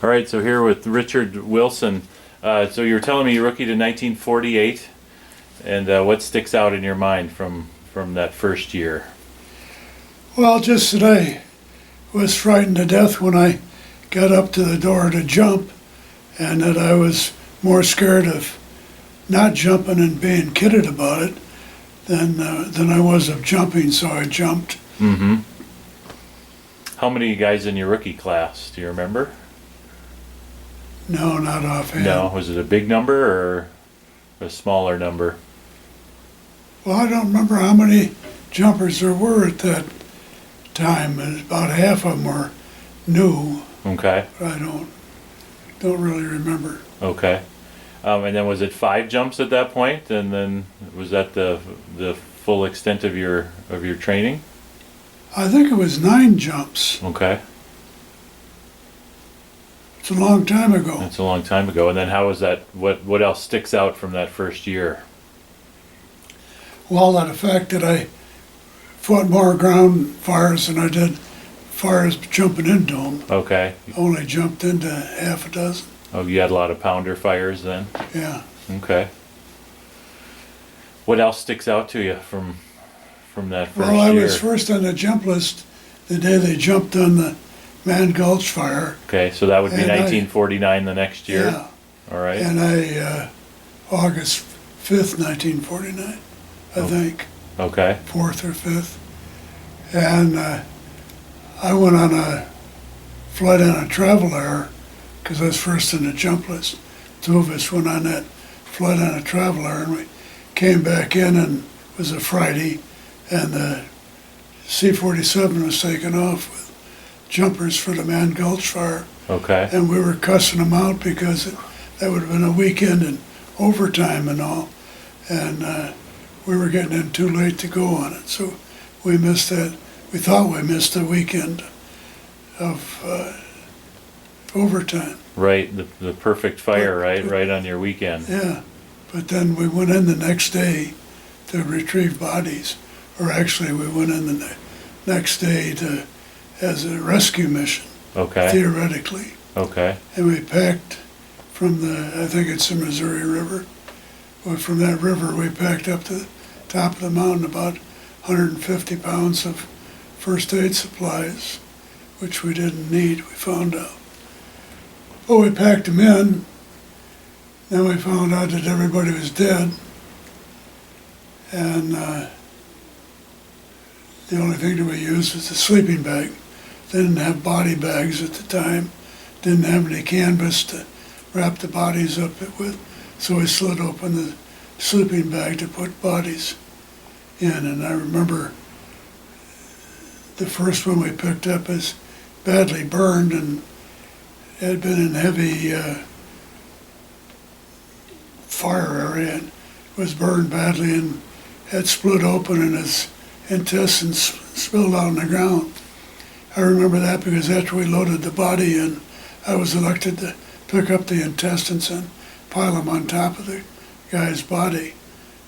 All right, so here with Richard Wilson. So you were telling me you rookied in 1948, and what sticks out in your mind from that first year? Well, just that I was frightened to death when I got up to the door to jump, and that I was more scared of not jumping and being kidded about it than I was of jumping, so I jumped. Mm-hmm. How many guys in your rookie class? Do you remember? No, not offhand. No. Was it a big number or a smaller number? Well, I don't remember how many jumpers there were at that time. About half of them were new, Okay. but I don't really remember. Okay. And then was it 5 jumps at that point? And then was that the full extent of your training? I think it was 9 jumps. Okay. It's a long time ago. That's a long time ago. And then how was that? What else sticks out from that first year? Well, the fact that I fought more ground fires than I did fires jumping into them. Okay. Only jumped into half a dozen. Oh, you had a lot of pounder fires then? Yeah. Okay. What else sticks out to you from that first Well, I year? was first on the jump list the day they jumped on the Mann Gulch Fire. Okay, so that would be And 1949 the next year? Yeah. All right. And August 5th, 1949, I think, Okay. 4th or 5th. And I went on a flight on a travel air because I was first in the jump list. 2 of us went on that flight on a travel air, and we came back in, and it was a Friday, and the C-47 was taken off with jumpers for the Mann Gulch Fire. Okay. And we were cussing them out because that would have been a weekend and overtime and all. And we were getting in too late to go on it. So we missed that. We thought we missed a weekend of overtime. Right, the perfect fire, right on your weekend. Yeah. But then we went in the next day to retrieve bodies. Or actually, we went in the next day as a rescue mission, Okay. theoretically. Okay. And we packed from I think it's the Missouri River. Well, from that river, we packed up to the top of the mountain about 150 pounds of first aid supplies, which we didn't need, we found out. Well, we packed them in. Then we found out that everybody was dead. And the only thing that we used was a sleeping bag. They didn't have body bags at the time. Didn't have any canvas to wrap the bodies up with. So we slid open the sleeping bag to put bodies in. And I remember the first one we picked up is badly burned and had been in heavy fire area and was burned badly and had split open and his intestines spilled out on the ground. I remember that because after we loaded the body in, I was elected to pick up the intestines and pile them on top of the guy's body.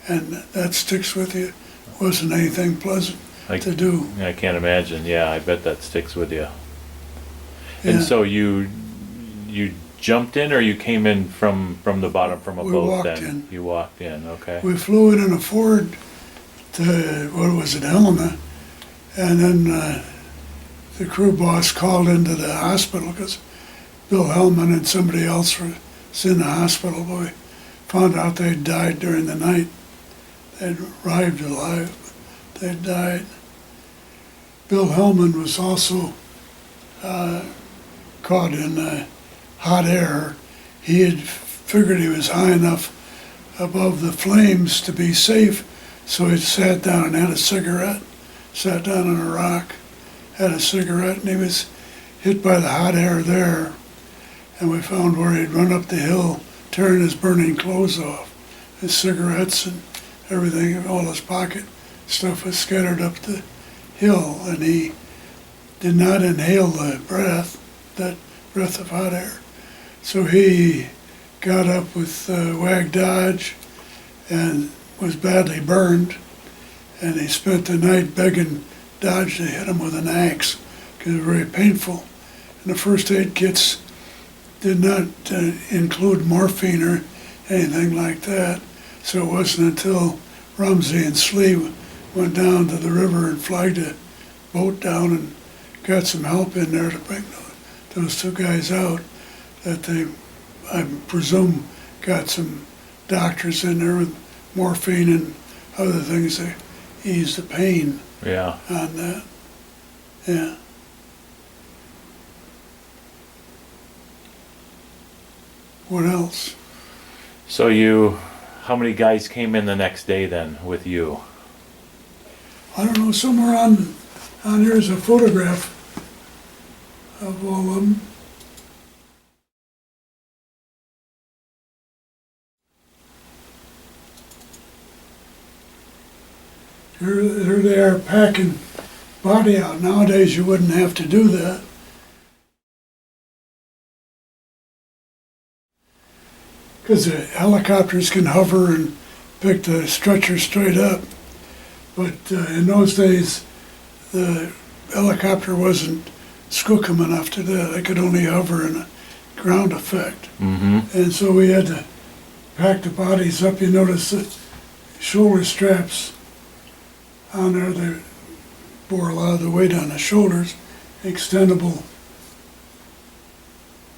And that sticks with you. Wasn't anything pleasant to do. I can't imagine. Yeah, I bet that sticks with you. Yeah. And so you jumped in, or you came in from the bottom from a We boat walked then? in. You walked in, okay. We flew in a Ford to, what was it, Helena, and then the crew boss called into the hospital because Bill Hellman and somebody else was in the hospital. But we found out they'd died during the night. They'd arrived alive, but they'd died. Bill Hellman was also caught in hot air. He had figured he was high enough above the flames to be safe, so he sat down and had a cigarette, sat down on a rock, had a cigarette, and he was hit by the hot air there. And we found where he'd run up the hill, tearing his burning clothes off. His cigarettes and everything, all his pocket stuff was scattered up the hill, and he did not inhale the breath, that breath of hot air. So he got up with Wag Dodge and was badly burned, and he spent the night begging Dodge to hit him with an axe because it was very painful. And the first aid kits did not include morphine or anything like that. So it wasn't until Rumsey and Slee went down to the river and flagged a boat down and got some help in there to bring those two guys out that they, I presume, got some doctors in there with morphine and other things to ease the pain Yeah. on that. Yeah. What else? So how many guys came in the next day then with you? I don't know, somewhere on here's a photograph of all of them. Here they are packing body out. Nowadays you wouldn't have to do that. Because the helicopters can hover and pick the stretcher straight up. But in those days, the helicopter wasn't skookum enough to do that. They could only hover in a ground effect. Mm-hmm. And so we had to pack the bodies up. You notice the shoulder straps on there, they bore a lot of the weight on the shoulders. Extendable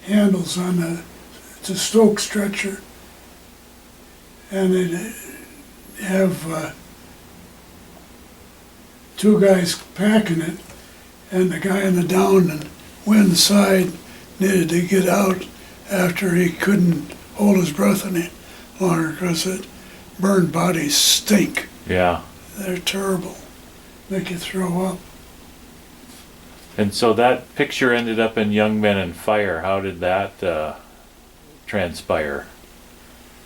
handles on it's a Stoke stretcher. And they'd have two guys packing it, and the guy on the down and wind side needed to get out after he couldn't hold his breath any longer because it burned bodies stink. Yeah. They're terrible. Make you throw up. And so that picture ended up in Young Men and Fire. How did that transpire?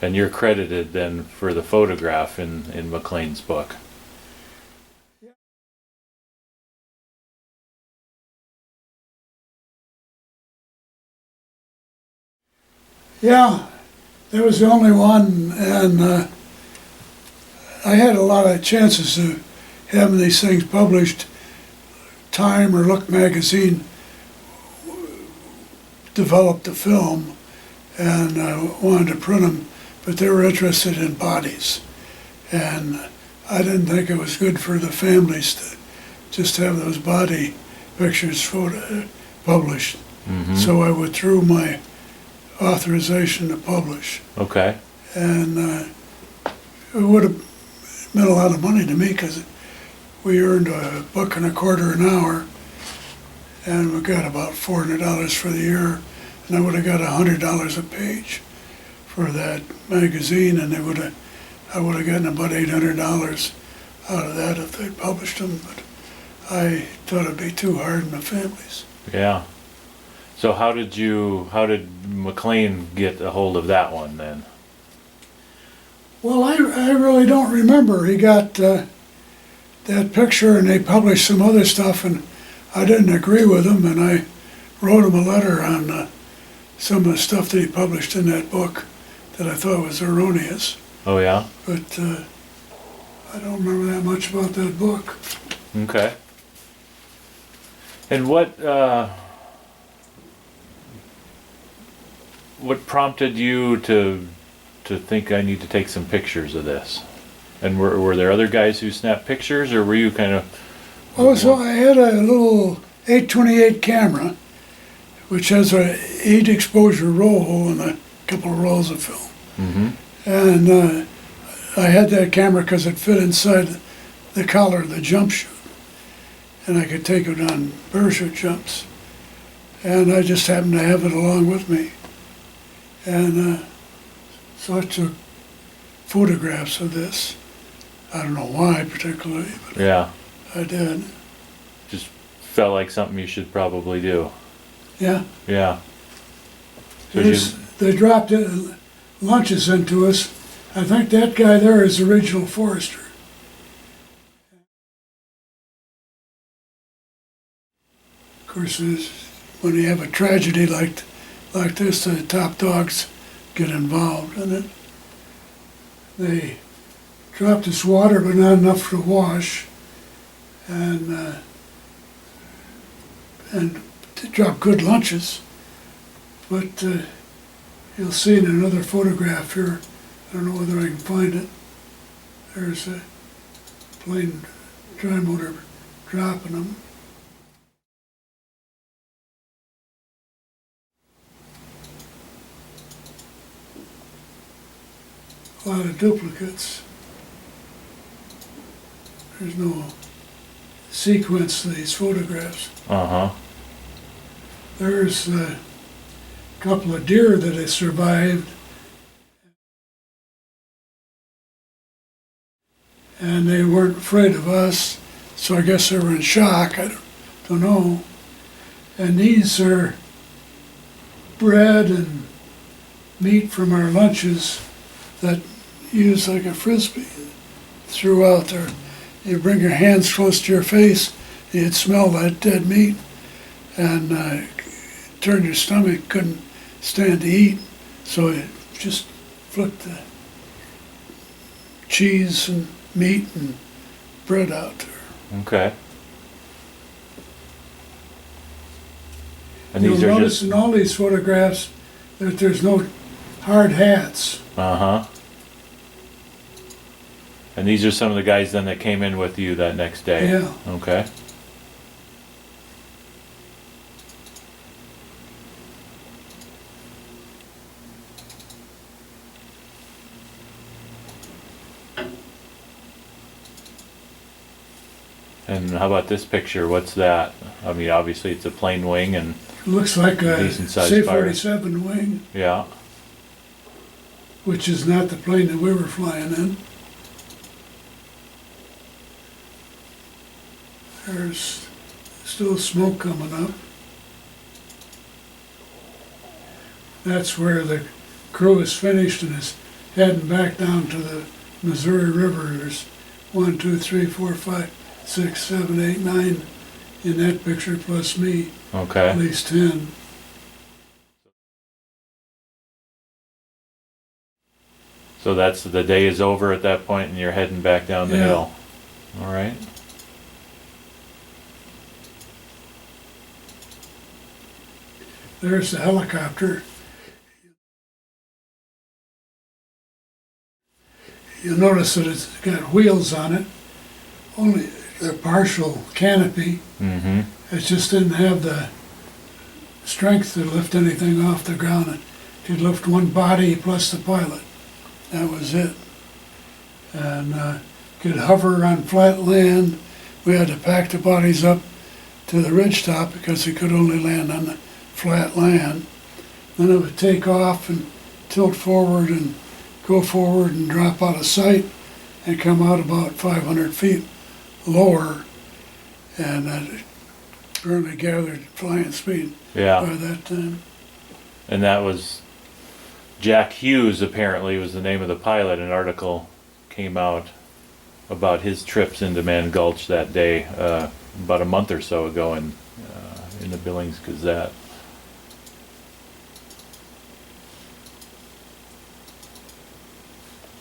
And you're credited then for the photograph in McLean's book. Yeah, that was the only one, and I had a lot of chances of having these things published. Time or Look magazine developed the film and wanted to print them, but they were interested in bodies. And I didn't think it was good for the families to just have those body pictures published. Mm-hmm. So I withdrew my authorization to publish. Okay. And it would have meant a lot of money to me because we earned $1.25 an hour, and we got about $400 for the year, and I would have got $100 a page for that magazine, and I would have gotten about $800 out of that if they'd published them. But I thought it'd be too hard on the families. Yeah. So how did McLean get a hold of that one then? Well, I really don't remember. He got that picture, and they published some other stuff, and I didn't agree with him, and I wrote him a letter on some of the stuff that he published in that book that I thought was erroneous. Oh yeah? But I don't remember that much about that book. Okay. And what prompted you to think I need to take some pictures of this? And were there other guys who snapped pictures, or were you kind of? Oh, so I had a little 828 camera, which has a 8 exposure roll and a couple of rolls of film. Mm-hmm. And I had that camera because it fit inside the collar of the jump chute, and I could take it on parachute jumps. And I just happened to have it along with me. And so I took photographs of this. I don't know why particularly, but Yeah. I did. Just felt like something you should probably do. Yeah. Yeah. So They dropped lunches into us. I think that guy there is the regional forester. Of course, when you have a tragedy like this, the top dogs get involved in it. They dropped us water, but not enough to wash, and they dropped good lunches. But you'll see in another photograph here, I don't know whether I can find it, there's a plane tri-motor dropping them. A lot of duplicates. There's no sequence to these photographs. Uh-huh. There's a couple of deer that have survived. And they weren't afraid of us, so I guess they were in shock, I don't know. And these are bread and meat from our lunches that use like a frisbee throughout there. You bring your hands close to your face, you'd smell that dead meat, and turn your stomach, couldn't stand to eat, so it just flicked the cheese and meat and bread out there. Okay. And You'll these are notice just... in all these photographs that there's no hard hats. Uh-huh. And these are some of the guys then that came in with you that next day? Yeah. Okay. And how about this picture? What's that? I mean, obviously it's a plane wing and... Looks like a Decent sized fire. C-47 wing, Yeah. which is not the plane that we were flying in. There's still smoke coming up. That's where the crew is finished and is heading back down to the Missouri River. There's 1, 2, 3, 4, 5, 6, 7, 8, 9 in that picture, plus me, at Okay. least 10. So that's, the day is over at that point and you're heading back down the Yeah. hill. All right. There's the helicopter. You'll notice that it's got wheels on it, only the partial canopy. Mm-hmm. It just didn't have the strength to lift anything off the ground. It could lift one body plus the pilot. That was it. And could hover on flat land. We had to pack the bodies up to the ridge top because it could only land on the flat land. Then it would take off and tilt forward and go forward and drop out of sight and come out about 500 feet lower. And that apparently gathered flying speed Yeah. by that time. And that was Jack Hughes, apparently, was the name of the pilot. An article came out about his trips into Mann Gulch that day, about a month or so ago in the Billings Gazette.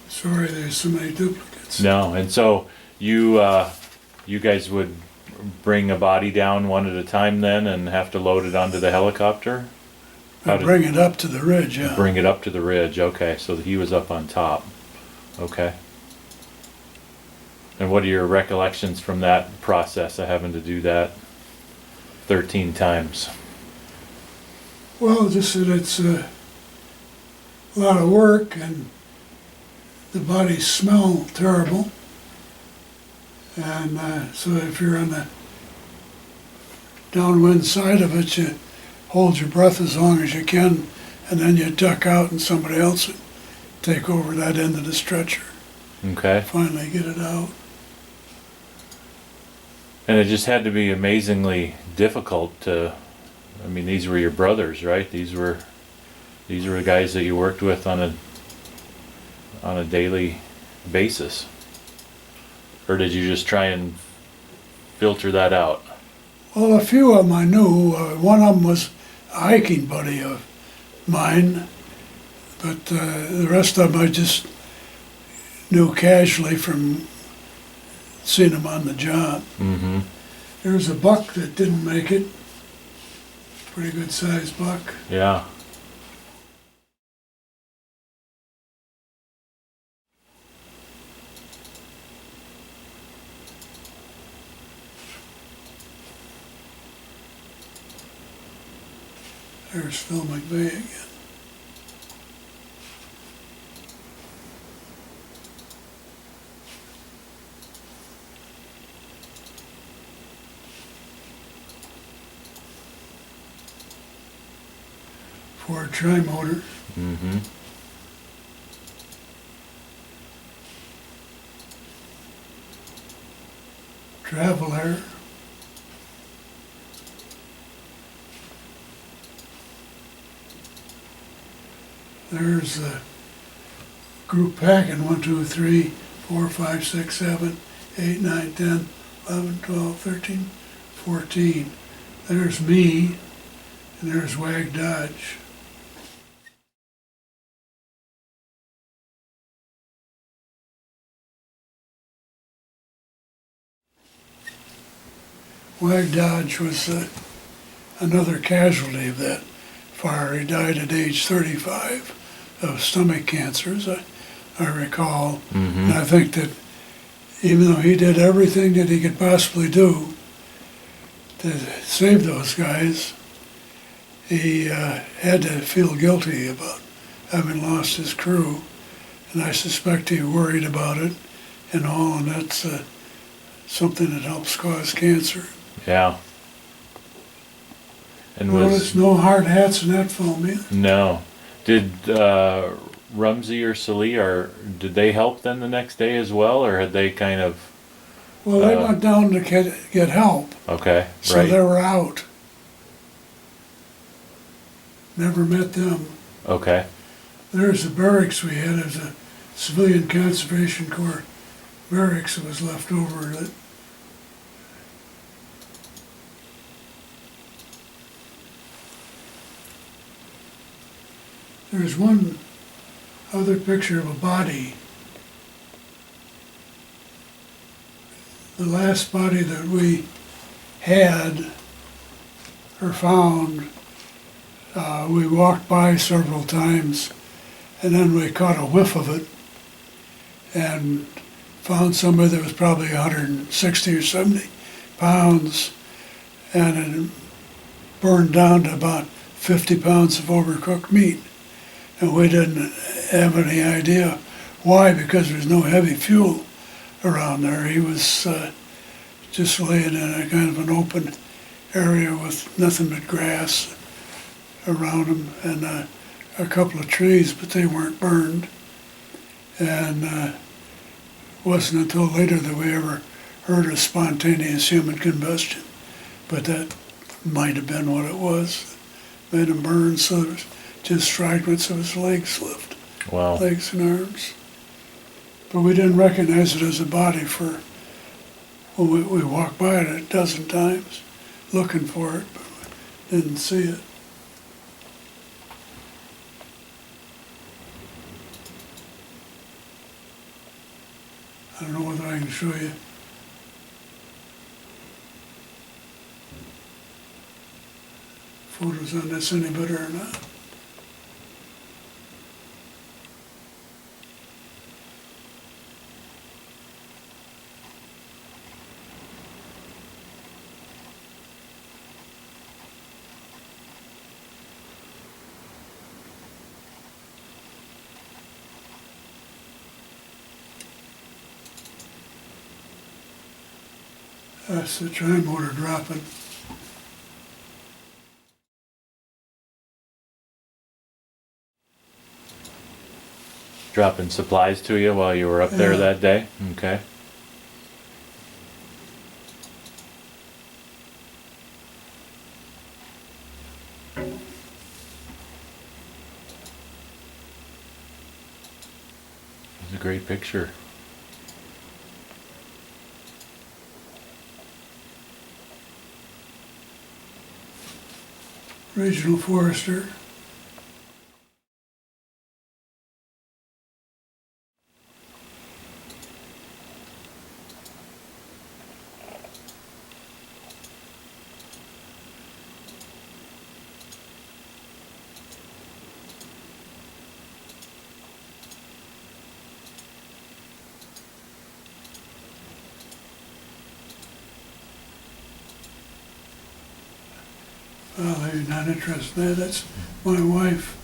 Sorry, there's so many duplicates. No, and so you guys would bring a body down one at a time then and have to load it onto the helicopter? How did- Bring it up to the ridge, yeah. Bring it up to the ridge, okay, so he was up on top, okay. And what are your recollections from that process of having to do that 13 times? Well, just that it's a lot of work and the bodies smell terrible. And so if you're on the downwind side of it, you hold your breath as long as you can, and then you duck out and somebody else would take over that end of the stretcher, Okay, finally get it out. and it just had to be amazingly difficult to, I mean, these were your brothers, right? These were the guys that you worked with on a daily basis? Or did you just try and filter that out? Well, a few of them I knew. One of them was a hiking buddy of mine, but the rest of them I just knew casually from seeing them on the job. Mm-hmm. There was a buck that didn't make it, pretty good sized buck. Yeah. There's Phil McVeigh again. Ford Tri-Motor. Mm-hmm. Traveler. There's the group packing 1, 2, 3, 4, 5, 6, 7, 8, 9, 10, 11, 12, 13, 14. There's me, and there's Wag Dodge. Wag Dodge was another casualty of that fire. He died at age 35 of stomach cancer, as I recall. Mm-hmm. And I think that even though he did everything that he could possibly do to save those guys, he had to feel guilty about having lost his crew. And I suspect he worried about it and all, and that's something that helps cause cancer. Yeah. And Notice no hard hats in that film either. no. Did Rumsey or Salee, or did they help then the next day as well, or had they kind of? Well, they went down to get help, Okay, so right. they were out. Never met them. Okay. There's the barracks we had as a civilian conservation corps barracks that was left over. That there's one other picture of a body. The last body that we had or found, we walked by several times, and then we caught a whiff of it and found somebody that was probably 160 or 70 pounds, and it burned down to about 50 pounds of overcooked meat. And we didn't have any idea why, because there's no heavy fuel around there. He was just laying in a kind of an open area with nothing but grass around him and a couple of trees, but they weren't burned. And it wasn't until later that we ever heard of spontaneous human combustion, but that might have been what it was. Made him burn, so there was just fragments of his legs left. Wow. Legs and arms. But we didn't recognize it as a body for, well, we walked by it a dozen times looking for it, but we didn't see it. I don't know whether I can show you. Photos on this any better or not. That's the tri-motor dropping. Dropping supplies to you while you were up there Yeah. that day? Okay. It's a great picture. Regional forester. Well, you're not interested in that. That's my wife.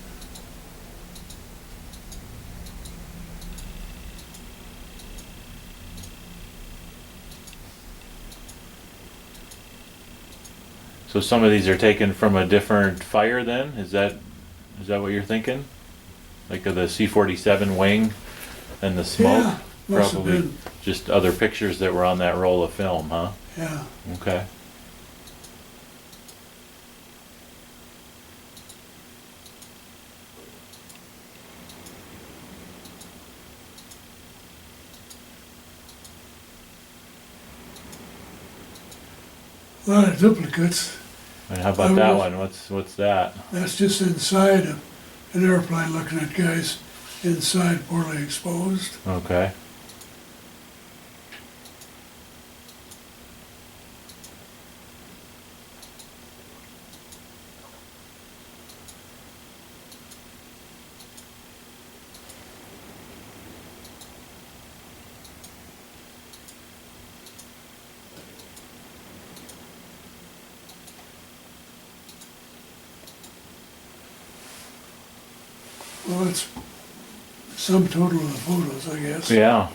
So some of these are taken from a different fire then? Is that what you're thinking? Like of the C-47 wing and the smoke? Yeah, must have Probably been. just other pictures that were on that roll of film, huh? Yeah. Okay. A lot of duplicates. And how about that one? What's that? That's just inside of an airplane looking at guys inside poorly exposed. Okay. Well, it's some total of the photos, I guess. Yeah.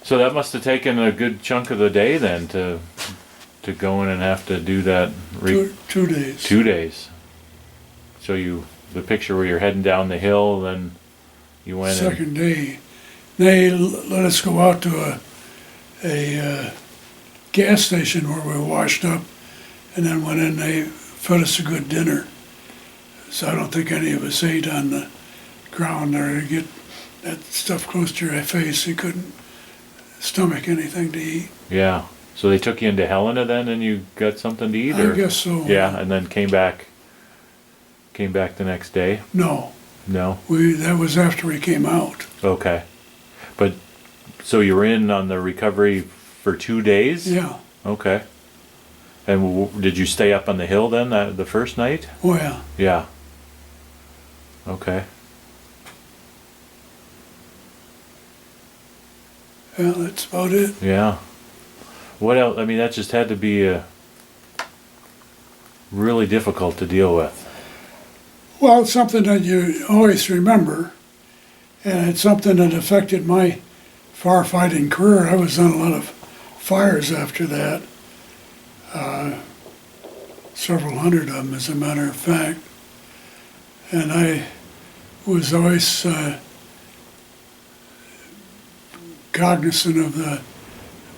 So that must have taken a good chunk of the day then to go in and have to do that. 2 days. 2 days. So the picture where you're heading down the hill, then you went and, Second day, they let us go out to a gas station where we washed up, and then went in. They fed us a good dinner. So I don't think any of us ate on the ground there. You get that stuff close to your face, you couldn't stomach anything to eat. yeah. So they took you into Helena then, and you got something to eat, I or guess so. yeah, and then came back the next day. No, No. that was after we came out. Okay. But so you were in on the recovery for 2 days? Yeah. Okay. And did you stay up on the hill then the first night? Oh yeah. Yeah. Okay. Yeah, that's about it. Yeah. What else? I mean, that just had to be really difficult to deal with. Well, it's something that you always remember, and it's something that affected my firefighting career. I was on a lot of fires after that, several hundred of them, as a matter of fact. And I was always cognizant of the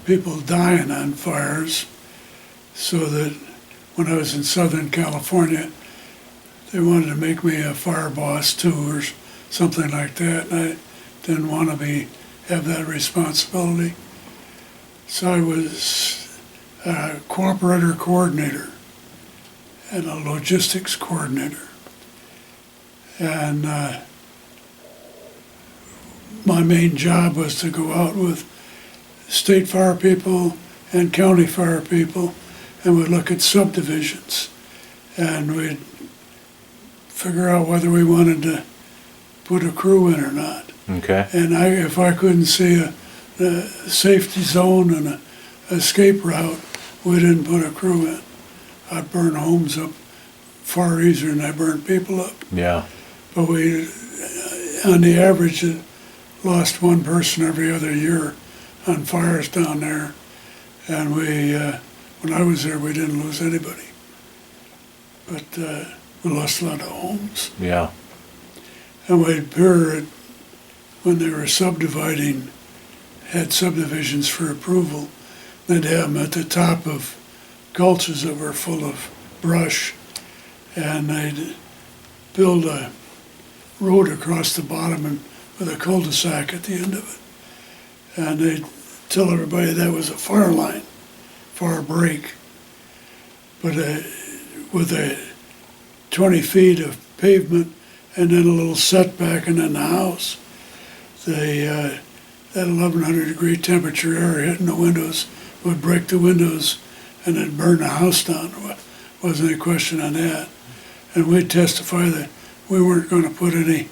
people dying on fires, so that when I was in Southern California, they wanted to make me a fire boss too, or something like that, and I didn't want to have that responsibility. So I was a cooperator coordinator and a logistics coordinator. And my main job was to go out with state fire people and county fire people, and we'd look at subdivisions, and we'd figure out whether we wanted to put a crew in or not. Okay. And if I couldn't see a safety zone and a escape route, we didn't put a crew in. I'd burn homes up far easier than I burned people up. Yeah. But we, on the average, lost one person every other year on fires down there. And when I was there, we didn't lose anybody. But we lost a lot of homes. Yeah. And when they were subdividing, had subdivisions for approval, they'd have them at the top of gulches that were full of brush, and they'd build a road across the bottom and with a cul-de-sac at the end of it. And they'd tell everybody that was a fire line, fire break. But with 20 feet of pavement and then a little setback and then the house, that 1100 degree temperature air hitting the windows would break the windows and it'd burn the house down. Wasn't any question on that. And we'd testify that we weren't going to put any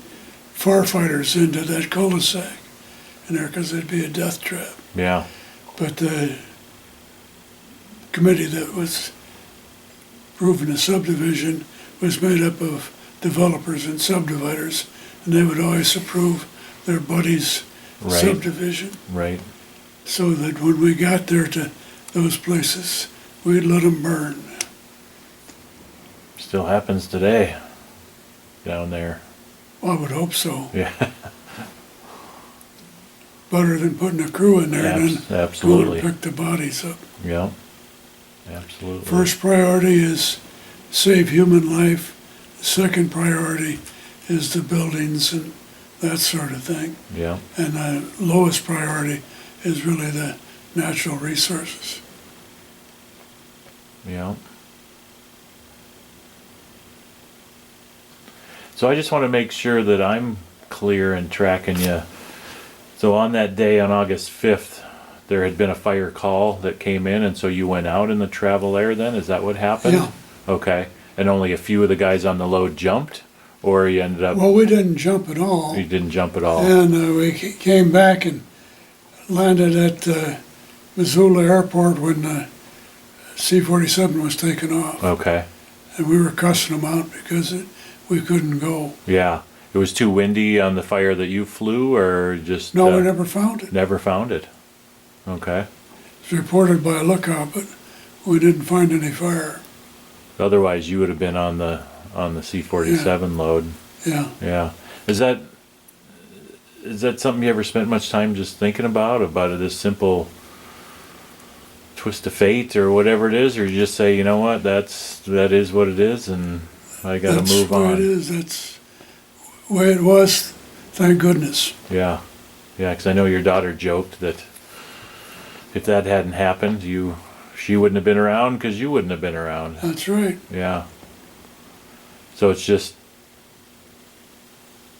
firefighters into that cul-de-sac in there because it'd be a death trap. Yeah. But the committee that was approving a subdivision was made up of developers and subdividers, and they would always approve their buddy's Right. subdivision, Right. so that when we got there to those places, we'd let them burn. Still happens today down there. I would hope so. Yeah. Better than putting a crew in there and then Absolutely. go to pick the bodies up. Yeah. Absolutely. First priority is save human life. Second priority is the buildings and that sort of thing. Yeah. And the lowest priority is really the natural resources. Yeah. So I just want to make sure that I'm clear and tracking you. So on that day, on August 5th, there had been a fire call that came in, and so you went out in the travel air then? Is that what happened? Yeah. Okay. And only a few of the guys on the load jumped? Or you ended up... Well, we didn't jump at all. You didn't jump at all? And we came back and landed at Missoula Airport when the C-47 was taken off. Okay. And we were cussing them out because we couldn't go. Yeah. It was too windy on the fire that you flew, or just... No, we never found it. Never found it. Okay. It's reported by a lookout, but we didn't find any fire. Otherwise, you would have been on the C-47 load. Yeah. Yeah. Is that something you ever spent much time just thinking about this simple twist of fate or whatever it is, or you just say, you know what, that is what it is, and I got to move on. That's the way it is. That's the way it was. Thank goodness. Yeah. Yeah, because I know your daughter joked that if that hadn't happened, she wouldn't have been around because you wouldn't have been around. That's right. Yeah. So it's just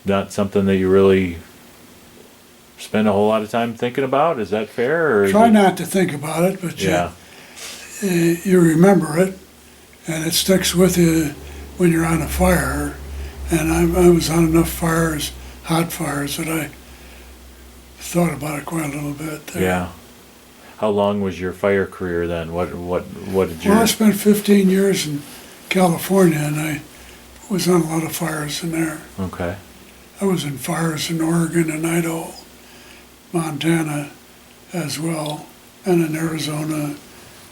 not something that you really spend a whole lot of time thinking about? Is that fair? Or Try not to think about it, but Yeah. you remember it, and it sticks with you when you're on a fire. And I was on enough fires, hot fires, that I thought about it quite a little bit there. Yeah. How long was your fire career then? What did Well, I your... spent 15 years in California, and I was on a lot of fires in there. Okay. I was in fires in Oregon and Idaho, Montana as well, and in Arizona,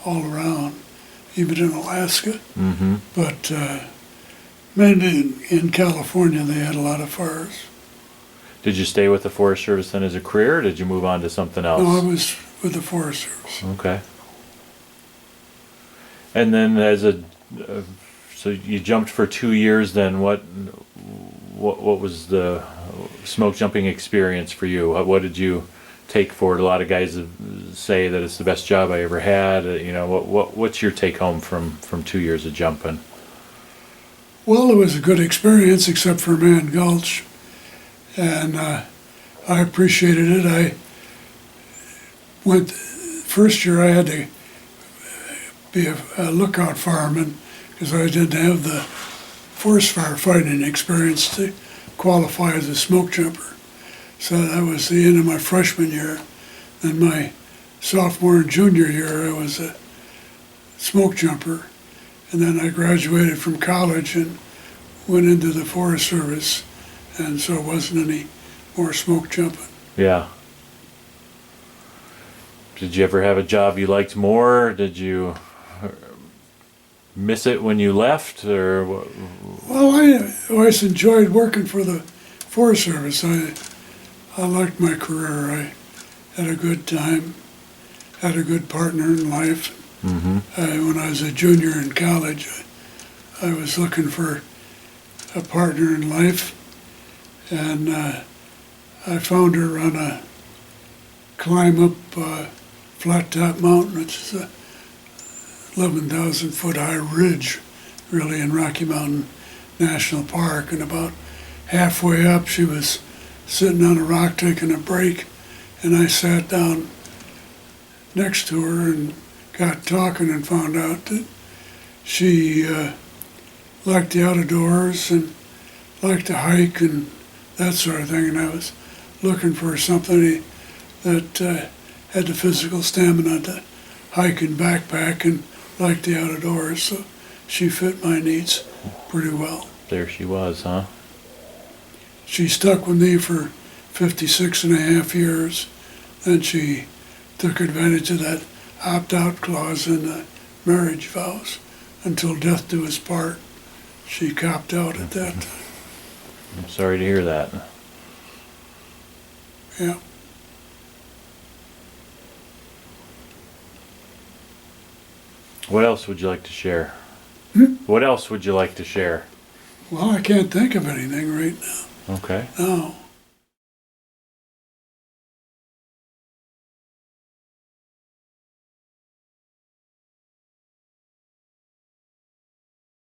all around, even in Alaska. Mm-hmm. But mainly in California, they had a lot of fires. Did you stay with the Forest Service then as a career, or did you move on to something else? No, I was with the Forest Service. Okay. And then so you jumped for 2 years then. What was the smoke jumping experience for you? What did you take for it? A lot of guys say that it's the best job I ever had. What's your take home from 2 years of jumping? Well, it was a good experience, except for Mann Gulch, and I appreciated it. I went, first year I had to be a lookout fireman because I didn't have the forest fire fighting experience to qualify as a smoke jumper. So that was the end of my freshman year. Then my sophomore and junior year, I was a smoke jumper. And then I graduated from college and went into the Forest Service, and so it wasn't any more smoke jumping. Yeah. Did you ever have a job you liked more? Did you miss it when you left, or what? Well, I always enjoyed working for the Forest Service. I liked my career. I had a good time, had a good partner in life. Mm-hmm. When I was a junior in college, I was looking for a partner in life, and I found her on a climb up Flat Top Mountain, which is a 11,000-foot high ridge, really, in Rocky Mountain National Park. And about halfway up, she was sitting on a rock taking a break, and I sat down next to her and got talking and found out that she liked the outdoors and liked to hike and that sort of thing. And I was looking for somebody that had the physical stamina to hike and backpack and liked the outdoors. So she fit my needs pretty well. There she was, huh? She stuck with me for 56 and a half years. Then she took advantage of that opt-out clause in the marriage vows. Until death do us part, she copped out at that time. I'm sorry to hear that. Yeah. What else would you like to share? What else would you like to share? Well, I can't think of anything right now. Okay. No.